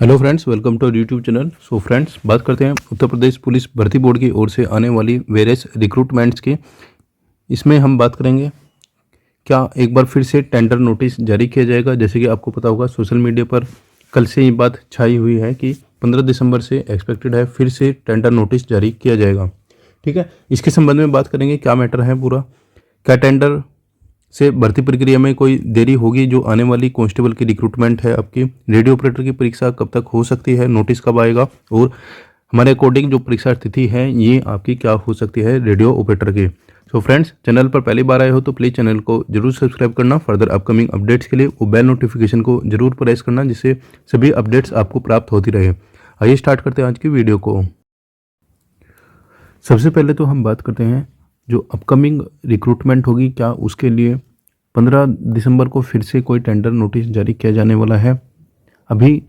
Hello friends, welcome to YouTube channel. So friends, बात करते हैं उत्तर प्रदेश पुलिस भर्ती बोर्ड की ओर से आने वाली वेरियस रिक्रूटमेंट्स की। इसमें हम बात करेंगे क्या एक बार फिर से टेंडर नोटिस जारी किया जाएगा। जैसे कि आपको पता होगा, सोशल मीडिया पर कल से ये बात छाई हुई है कि 15 दिसंबर से एक्सपेक्टेड है फिर से टेंडर नोटिस जारी किया जाएगा। ठीक है, इसके संबंध में बात करेंगे क्या मैटर है पूरा, क्या टेंडर से भर्ती प्रक्रिया में कोई देरी होगी। जो आने वाली कांस्टेबल की रिक्रूटमेंट है, आपकी रेडियो ऑपरेटर की परीक्षा कब तक हो सकती है, नोटिस कब आएगा, और हमारे अकॉर्डिंग जो परीक्षा तिथि है ये आपकी क्या हो सकती है रेडियो ऑपरेटर की। सो फ्रेंड्स, चैनल पर पहली बार आए हो तो प्लीज़ चैनल को जरूर सब्सक्राइब करना। फर्दर अपकमिंग अपडेट्स के लिए वो बेल नोटिफिकेशन को जरूर प्रेस करना, जिससे सभी अपडेट्स आपको प्राप्त होती रहे। आइए स्टार्ट करते हैं आज की वीडियो को। सबसे पहले तो हम बात करते हैं जो अपकमिंग रिक्रूटमेंट होगी, क्या उसके लिए 15 दिसंबर को फिर से कोई टेंडर नोटिस जारी किया जाने वाला है। अभी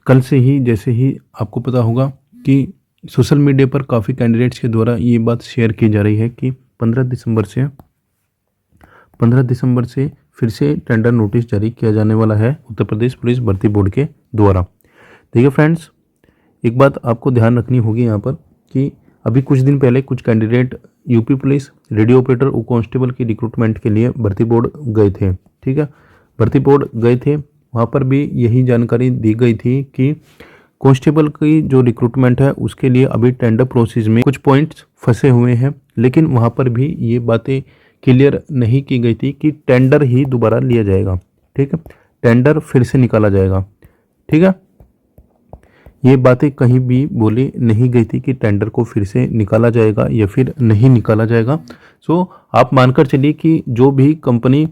कल से ही, जैसे ही आपको पता होगा कि सोशल मीडिया पर काफ़ी कैंडिडेट्स के द्वारा ये बात शेयर की जा रही है कि 15 दिसंबर से फिर से टेंडर नोटिस जारी किया जाने वाला है उत्तर प्रदेश पुलिस भर्ती बोर्ड के द्वारा। देखिए फ्रेंड्स, एक बात आपको ध्यान रखनी होगी यहाँ पर कि अभी कुछ दिन पहले कुछ candidate UP police radio operator और कांस्टेबल की रिक्रूटमेंट के लिए भर्ती बोर्ड गए थे। ठीक है, भर्ती बोर्ड गए थे, वहाँ पर भी यही जानकारी दी गई थी कि कांस्टेबल की जो रिक्रूटमेंट है उसके लिए अभी टेंडर प्रोसेस में कुछ पॉइंट्स फंसे हुए हैं। लेकिन वहाँ पर भी ये बातें क्लियर नहीं की गई थी कि टेंडर ही दोबारा लिया जाएगा। ठीक है, टेंडर फिर से निकाला जाएगा। ठीक है, ये बातें कहीं भी बोली नहीं गई थी कि टेंडर को फिर से निकाला जाएगा या फिर नहीं निकाला जाएगा। सो आप मानकर चलिए कि जो भी कंपनी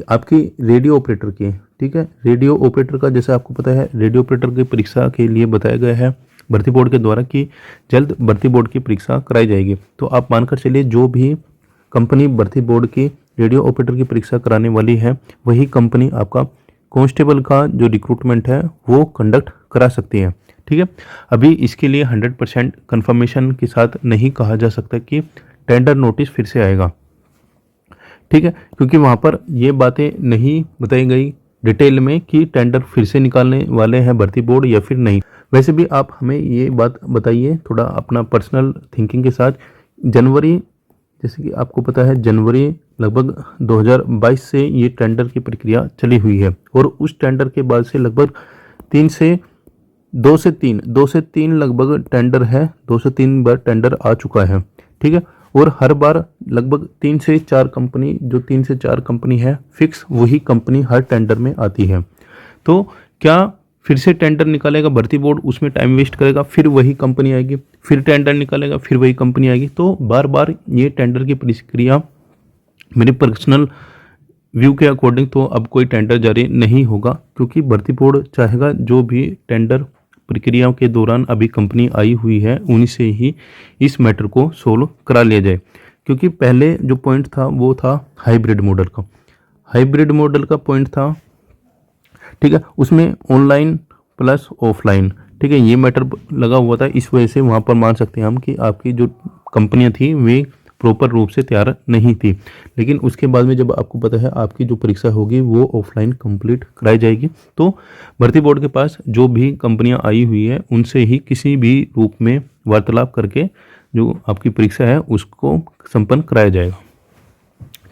आपकी रेडियो ऑपरेटर की, ठीक है, रेडियो ऑपरेटर का जैसे आपको पता है रेडियो ऑपरेटर की परीक्षा के लिए बताया गया है भर्ती बोर्ड के द्वारा कि जल्द भर्ती बोर्ड की परीक्षा कराई जाएगी। तो आप मानकर चलिए जो भी कंपनी भर्ती बोर्ड की रेडियो ऑपरेटर की परीक्षा कराने वाली है, वही कंपनी आपका कांस्टेबल का जो रिक्रूटमेंट है वो कंडक्ट करा सकती है। ठीक है, अभी इसके लिए 100% कंफर्मेशन के साथ नहीं कहा जा सकता कि टेंडर नोटिस फिर से आएगा। ठीक है, क्योंकि वहाँ पर ये बातें नहीं बताई गई डिटेल में कि टेंडर फिर से निकालने वाले हैं भर्ती बोर्ड या फिर नहीं। वैसे भी आप हमें ये बात बताइए थोड़ा अपना पर्सनल थिंकिंग के साथ। जनवरी, जैसे कि आपको पता है लगभग 2022 से ये टेंडर की प्रक्रिया चली हुई है, और उस टेंडर के बाद से लगभग 2 से 3 लगभग टेंडर है, 2 से 3 बार टेंडर आ चुका है। ठीक है, और हर बार लगभग 3 से 4 कंपनी है फिक्स, वही कंपनी हर टेंडर में आती है। तो क्या फिर से टेंडर निकालेगा भर्ती बोर्ड, उसमें टाइम वेस्ट करेगा, फिर वही कंपनी आएगी, फिर टेंडर निकालेगा, फिर वही कंपनी आएगी। तो बार बार ये टेंडर की प्रक्रिया, मेरे पर्सनल व्यू के अकॉर्डिंग तो अब कोई टेंडर जारी नहीं होगा, क्योंकि भर्ती बोर्ड चाहेगा जो भी टेंडर प्रक्रियाओं के दौरान अभी कंपनी आई हुई है उन्हीं से ही इस मैटर को सोल्व करा लिया जाए। क्योंकि पहले जो पॉइंट था वो था हाइब्रिड मॉडल का पॉइंट था। ठीक है, उसमें ऑनलाइन प्लस ऑफलाइन, ठीक है, ये मैटर लगा हुआ था। इस वजह से वहाँ पर मान सकते हैं हम कि आपकी जो कंपनियाँ थी वे प्रॉपर रूप से तैयार नहीं थी। लेकिन उसके बाद में जब आपको पता है आपकी जो परीक्षा होगी वो ऑफलाइन कंप्लीट कराई जाएगी, तो भर्ती बोर्ड के पास जो भी कंपनियां आई हुई है उनसे ही किसी भी रूप में वार्तालाप करके जो आपकी परीक्षा है उसको संपन्न कराया जाएगा।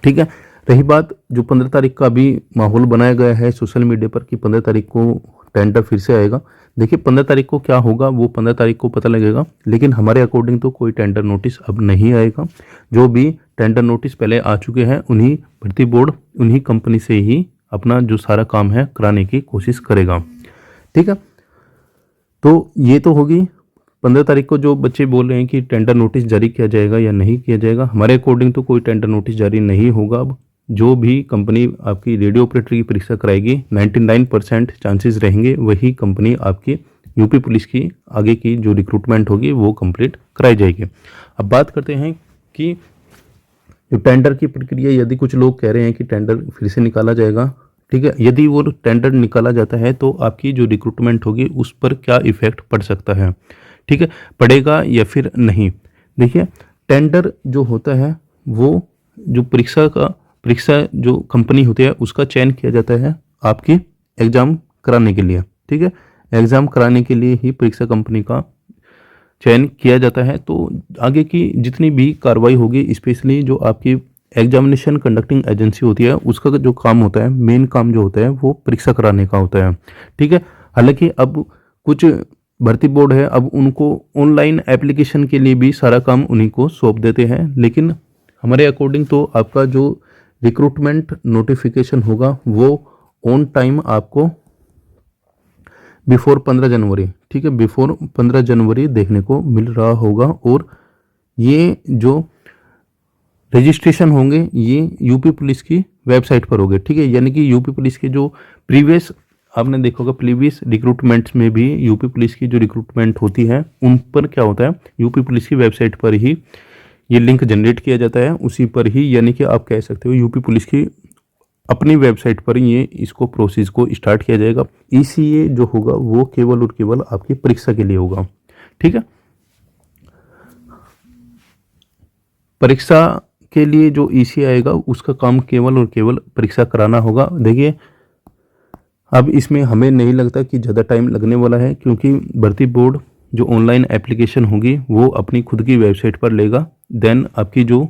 ठीक है, रही बात जो 15 तारीख का अभी माहौल बनाया गया है सोशल मीडिया पर कि 15 तारीख को टेंडर फिर से आएगा। देखिए 15 तारीख को क्या होगा वो 15 तारीख को पता लगेगा, लेकिन हमारे अकॉर्डिंग तो कोई टेंडर नोटिस अब नहीं आएगा। जो भी टेंडर नोटिस पहले आ चुके हैं उन्हीं भर्ती बोर्ड उन्हीं कंपनी से ही अपना जो सारा काम है कराने की कोशिश करेगा। ठीक है, तो ये तो होगी 15 तारीख को। जो बच्चे बोल रहे हैं कि टेंडर नोटिस जारी किया जाएगा या नहीं किया जाएगा, हमारे अकॉर्डिंग तो कोई टेंडर नोटिस जारी नहीं होगा। अब जो भी कंपनी आपकी रेडियो ऑपरेटर की परीक्षा कराएगी 99% चांसेस रहेंगे वही कंपनी आपकी यूपी पुलिस की आगे की जो रिक्रूटमेंट होगी वो कंप्लीट कराई जाएगी। अब बात करते हैं कि जो टेंडर की प्रक्रिया, यदि कुछ लोग कह रहे हैं कि टेंडर फिर से निकाला जाएगा। ठीक है, यदि वो टेंडर निकाला जाता है तो आपकी जो रिक्रूटमेंट होगी उस पर क्या इफेक्ट पड़ सकता है, ठीक है, पड़ेगा या फिर नहीं। देखिए टेंडर जो होता है वो जो परीक्षा जो कंपनी होती है उसका चयन किया जाता है आपकी एग्जाम कराने के लिए। ठीक है, एग्ज़ाम कराने के लिए ही परीक्षा कंपनी का चयन किया जाता है। तो आगे की जितनी भी कार्रवाई होगी, स्पेशली जो आपकी एग्जामिनेशन कंडक्टिंग एजेंसी होती है, उसका जो काम होता है, मेन काम जो होता है वो परीक्षा कराने का होता है। ठीक है, हालांकि अब कुछ भर्ती बोर्ड है, अब उनको ऑनलाइन एप्लीकेशन के लिए भी सारा काम उन्हीं को सौंप देते हैं, लेकिन हमारे अकॉर्डिंग तो आपका जो रिक्रूटमेंट नोटिफिकेशन होगा वो ऑन टाइम आपको बिफोर 15 जनवरी, ठीक है, बिफोर 15 जनवरी देखने को मिल रहा होगा। और ये जो रजिस्ट्रेशन होंगे ये यूपी पुलिस की वेबसाइट पर होंगे। ठीक है, यानी कि यूपी पुलिस के जो प्रीवियस आपने देखा होगा, प्रीवियस रिक्रूटमेंट्स में भी यूपी पुलिस की जो रिक्रूटमेंट होती है उन पर क्या होता है, यूपी पुलिस की वेबसाइट पर ही ये लिंक जनरेट किया जाता है, उसी पर ही, यानी कि आप कह सकते हो यूपी पुलिस की अपनी वेबसाइट पर ही ये इसको प्रोसेस को स्टार्ट किया जाएगा। ईसीए जो होगा वो केवल और केवल आपकी परीक्षा के लिए होगा। ठीक है, परीक्षा के लिए जो ईसीए आएगा उसका काम केवल और केवल परीक्षा कराना होगा। देखिए, अब इसमें हमें नहीं लगता कि ज़्यादा टाइम लगने वाला है, क्योंकि भर्ती बोर्ड जो ऑनलाइन एप्लीकेशन होगी वो अपनी खुद की वेबसाइट पर लेगा। देन आपकी जो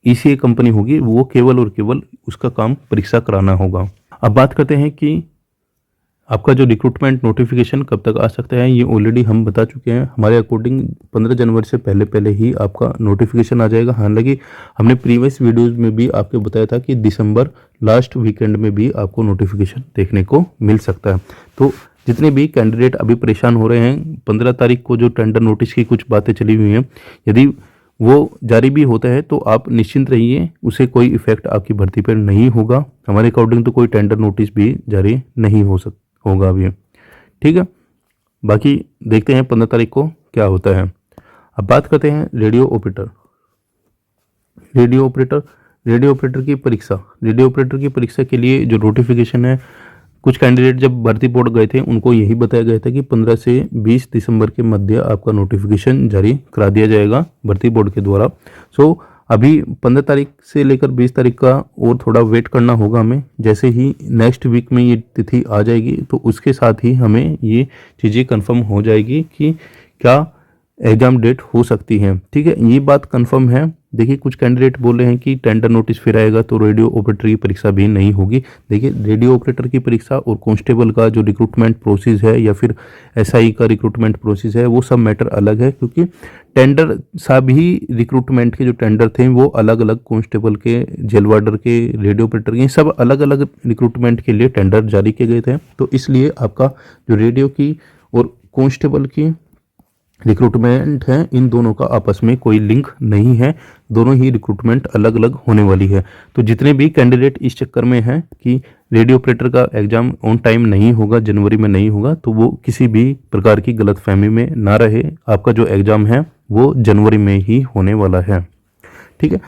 ईसीए कंपनी होगी वो केवल और केवल उसका काम परीक्षा कराना होगा। अब बात करते हैं कि आपका जो रिक्रूटमेंट नोटिफिकेशन कब तक आ सकता है, ये ऑलरेडी हम बता चुके हैं। हमारे अकॉर्डिंग 15 जनवरी से पहले पहले ही आपका नोटिफिकेशन आ जाएगा। हालांकि हमने प्रीवियस वीडियोज़ में भी आपको बताया था कि दिसंबर लास्ट वीकेंड में भी आपको नोटिफिकेशन देखने को मिल सकता है। तो जितने भी कैंडिडेट अभी परेशान हो रहे हैं, 15 तारीख को जो टेंडर नोटिस की कुछ बातें चली हुई हैं, यदि वो जारी भी होता है तो आप निश्चिंत रहिए, उसे कोई इफेक्ट आपकी भर्ती पर नहीं होगा। हमारे अकॉर्डिंग तो कोई टेंडर नोटिस भी जारी नहीं होगा अभी। ठीक है, बाकी देखते हैं 15 तारीख को क्या होता है। अब बात करते हैं रेडियो ऑपरेटर की परीक्षा। रेडियो ऑपरेटर की परीक्षा के लिए जो नोटिफिकेशन है, कुछ कैंडिडेट जब भर्ती बोर्ड गए थे उनको यही बताया गया था कि 15 से 20 दिसंबर के मध्य आपका नोटिफिकेशन जारी करा दिया जाएगा भर्ती बोर्ड के द्वारा। सो अभी 15 तारीख से लेकर 20 तारीख का और थोड़ा वेट करना होगा हमें। जैसे ही नेक्स्ट वीक में ये तिथि आ जाएगी तो उसके साथ ही हमें ये चीज़ें कंफर्म हो जाएगी कि क्या एग्जाम डेट हो सकती है। ठीक है, ये बात कंफर्म है। देखिए, कुछ कैंडिडेट बोल रहे हैं कि टेंडर नोटिस फिर आएगा तो रेडियो ऑपरेटर की परीक्षा भी नहीं होगी। देखिए, रेडियो ऑपरेटर की परीक्षा और कांस्टेबल का जो रिक्रूटमेंट प्रोसेस है या फिर एसआई का रिक्रूटमेंट प्रोसेस है वो सब मैटर अलग है, क्योंकि टेंडर सभी रिक्रूटमेंट के जो टेंडर थे वो अलग अलग, कांस्टेबल के, जेल वार्डर के, रेडियो ऑपरेटर के, सब अलग अलग रिक्रूटमेंट के लिए टेंडर जारी किए गए थे। तो इसलिए आपका जो रेडियो की और कांस्टेबल की रिक्रूटमेंट है, इन दोनों का आपस में कोई लिंक नहीं है, दोनों ही रिक्रूटमेंट अलग अलग होने वाली है। तो जितने भी कैंडिडेट इस चक्कर में हैं कि रेडियो ऑपरेटर का एग्जाम ऑन टाइम नहीं होगा, जनवरी में नहीं होगा, तो वो किसी भी प्रकार की गलतफहमी में ना रहे। आपका जो एग्जाम है वो जनवरी में ही होने वाला है। ठीक है,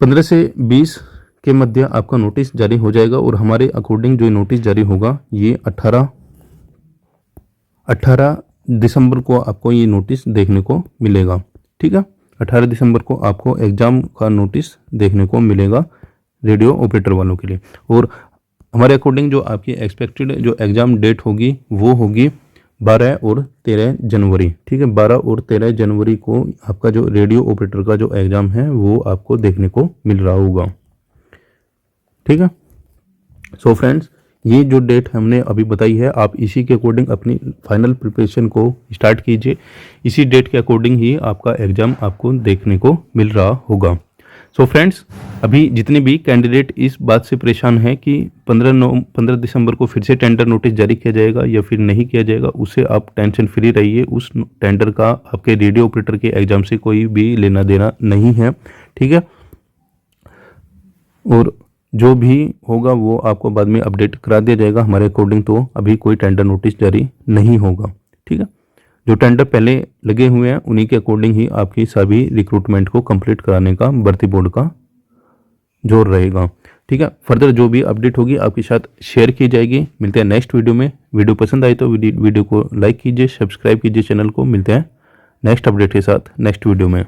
15 से 20 के मध्य आपका नोटिस जारी हो जाएगा और हमारे अकॉर्डिंग जो नोटिस जारी होगा ये 18 दिसंबर को आपको ये नोटिस देखने को मिलेगा। ठीक है, 18 दिसंबर को आपको एग्ज़ाम का नोटिस देखने को मिलेगा रेडियो ऑपरेटर वालों के लिए। और हमारे अकॉर्डिंग जो आपकी एक्सपेक्टेड जो एग्ज़ाम डेट होगी वो होगी 12 और 13 जनवरी। ठीक है, 12 और 13 जनवरी को आपका जो रेडियो ऑपरेटर का जो एग्ज़ाम है वो आपको देखने को मिल रहा होगा। ठीक है, सो फ्रेंड्स, ये जो डेट हमने अभी बताई है, आप इसी के अकॉर्डिंग अपनी फाइनल प्रिपरेशन को स्टार्ट कीजिए। इसी डेट के अकॉर्डिंग ही आपका एग्ज़ाम आपको देखने को मिल रहा होगा। सो फ्रेंड्स, अभी जितने भी कैंडिडेट इस बात से परेशान हैं कि 15 दिसंबर को फिर से टेंडर नोटिस जारी किया जाएगा या फिर नहीं किया जाएगा, उससे आप टेंशन फ्री रहिए। उस टेंडर का आपके रेडियो ऑपरेटर के एग्ज़ाम से कोई भी लेना देना नहीं है। ठीक है, और जो भी होगा वो आपको बाद में अपडेट करा दिया जाएगा। हमारे अकॉर्डिंग तो अभी कोई टेंडर नोटिस जारी नहीं होगा। ठीक है, जो टेंडर पहले लगे हुए हैं उन्हीं के अकॉर्डिंग ही आपकी सभी रिक्रूटमेंट को कंप्लीट कराने का भर्ती बोर्ड का जोर रहेगा। ठीक है, फर्दर जो भी अपडेट होगी आपके साथ शेयर की जाएगी। मिलते हैं नेक्स्ट वीडियो में। वीडियो पसंद आई तो वीडियो को लाइक कीजिए, सब्सक्राइब कीजिए चैनल को। मिलते हैं नेक्स्ट अपडेट के साथ नेक्स्ट वीडियो में।